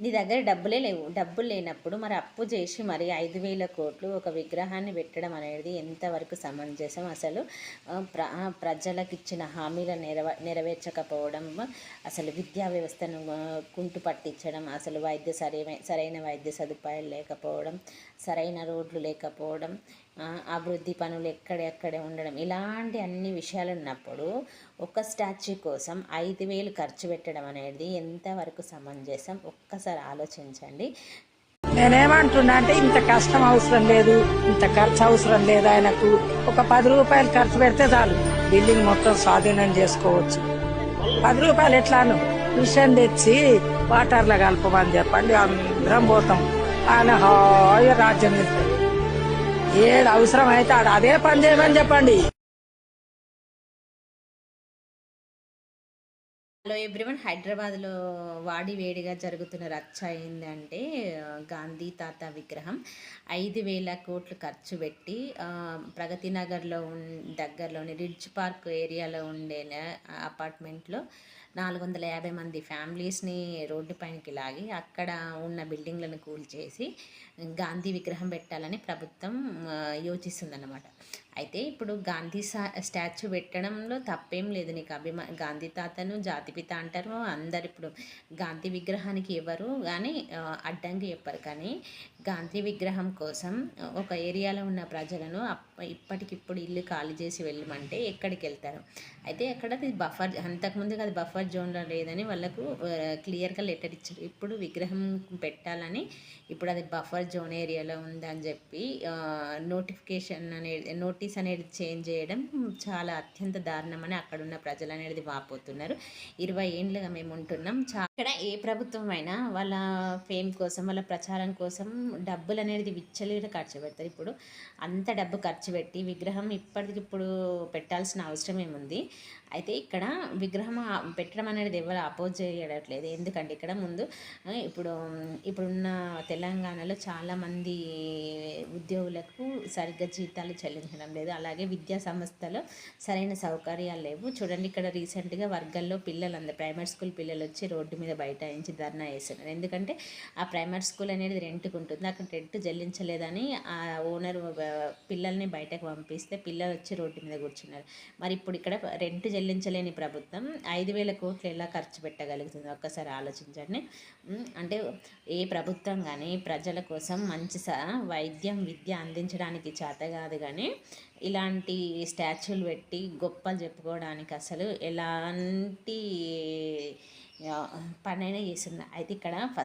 నీ దగ్గర డబ్బులే లేవు. డబ్బులు లేనప్పుడు మరి అప్పు చేసి మరి 5,000 కోట్లు ఒక విగ్రహాన్ని పెట్టడం అనేది ఎంతవరకు సమంజసం? అసలు ప్రజలకు ఇచ్చిన హామీలను నెరవేర్చకపోవడం, అసలు విద్యా వ్యవస్థను కుంటు పట్టించడం, అసలు సరైన వైద్య సదుపాయాలు లేకపోవడం, సరైన రోడ్లు లేకపోవడం, అభివృద్ధి పనులు ఎక్కడెక్కడే ఉండడం, ఇలాంటి అన్ని విషయాలు ఉన్నప్పుడు ఒక స్టాచ్యూ కోసం 5,000 ఖర్చు పెట్టడం అనేది ఎంతవరకు సమంజసం? ఒక్కసారి ఆలోచించండి. నేనేమంటున్నా అంటే ఇంత కష్టం అవసరం లేదు, ఇంత ఖర్చు అవసరం లేదు. ఆయనకు ఒక 10 రూపాయలు ఖర్చు పెడితే చాలు, బిల్డింగ్ మొత్తం స్వాధీనం చేసుకోవచ్చు. 10 రూపాయలు ఎట్లాను మిషన్ తెచ్చి వాటర్లో కలపమని చెప్పండి, అందరం పోతాం. ఆయన హాయి రాజ్యం వెళ్తాడు. ఏడు అవసరం అయితే ఆడ అదే పని చేయమని చెప్పండి. హలో ఎవ్రీవన్, హైదరాబాద్లో వాడి వేడిగా జరుగుతున్న రచ్చ ఏంటంటే గాంధీ తాత విగ్రహం 5,000 కోట్లు ఖర్చు పెట్టి ప్రగతి నగర్లో దగ్గరలోని రిడ్జ్ పార్క్ ఏరియాలో ఉండే అపార్ట్మెంట్లో 450 మంది ఫ్యామిలీస్ని రోడ్డు పైనకి లాగి అక్కడ ఉన్న బిల్డింగ్లను కూల్చేసి గాంధీ విగ్రహం పెట్టాలని ప్రభుత్వం యోచిస్తుందన్నమాట. అయితే ఇప్పుడు గాంధీ స్టాచ్యూ పెట్టడంలో తప్పేం లేదు. నీకు గాంధీ తాతను జాతిపిత అంటారు అందరు. ఇప్పుడు గాంధీ విగ్రహానికి ఎవరు కానీ అడ్డంకి చెప్పరు. కానీ గాంధీ విగ్రహం కోసం ఒక ఏరియాలో ఉన్న ప్రజలను ఇప్పటికిప్పుడు ఇల్లు ఖాళీ చేసి వెళ్ళమంటే ఎక్కడికి వెళ్తారు? అయితే అక్కడ బఫర్, అంతకుముందు అది బఫర్ జోన్లో లేదని వాళ్ళకు క్లియర్గా లెటర్ ఇచ్చారు. ఇప్పుడు విగ్రహం పెట్టాలని ఇప్పుడు అది బఫర్ జోన్ ఏరియాలో ఉందని చెప్పి నోటిఫికేషన్ అనేది నోటీస్ అనేది చేంజ్ చేయడం చాలా అత్యంత దారుణమని అక్కడున్న ప్రజలు అనేది వాపోతున్నారు. 20 ఏళ్ళుగా మేము ఉంటున్నాం. ఇక్కడ ఏ ప్రభుత్వం అయినా వాళ్ళ ఫేమ్ కోసం, వాళ్ళ ప్రచారం కోసం డబ్బులు అనేది విచ్చలవిడిగా ఖర్చు పెడతారు. ఇప్పుడు అంత డబ్బు ఖర్చు పెట్టి విగ్రహం ఇప్పటికిప్పుడు పెట్టాల్సిన అవసరం ఏముంది? అయితే ఇక్కడ విగ్రహం పెట్టడం అనేది ఎవరు అపోజ్ చేయట్లేదు. ఎందుకంటే ఇక్కడ ముందు ఇప్పుడున్న తెలంగాణలో చాలామంది ఉద్యోగులకు సరిగ్గా జీతాలు చెల్లించడం లేదు. అలాగే విద్యా సంస్థలో సరైన సౌకర్యాలు లేవు. చూడండి, ఇక్కడ రీసెంట్గా వర్గల్లో పిల్లలందరూ ప్రైమరీ స్కూల్ పిల్లలు వచ్చి రోడ్డు మీద బైఠాయించి ధర్నా చేస్తున్నారు. ఎందుకంటే ఆ ప్రైమరీ స్కూల్ అనేది రెంట్కి ఉంటుంది. అక్కడ రెంట్ చెల్లించలేదని ఆ ఓనర్ పిల్లల్ని బయటకు పంపిస్తే పిల్లలు వచ్చి రోడ్డు మీద కూర్చున్నారు. మరి ఇప్పుడు ఇక్కడ రెంట్ చెల్లించలేని ప్రభుత్వం 5,000 కోట్లు ఎలా ఖర్చు పెట్టగలుగుతుంది? ఒక్కసారి ఆలోచించండి. అంటే ఏ ప్రభుత్వం కానీ ప్రజల కోసం మంచి వైద్యం విద్య అందించడానికి చేత కాదు. కానీ ఇలాంటి స్టాచ్యూలు పెట్టి గొప్పలు చెప్పుకోవడానికి అసలు ఎలాంటి పనైనా చేస్తున్నారు. అయితే ఇక్కడ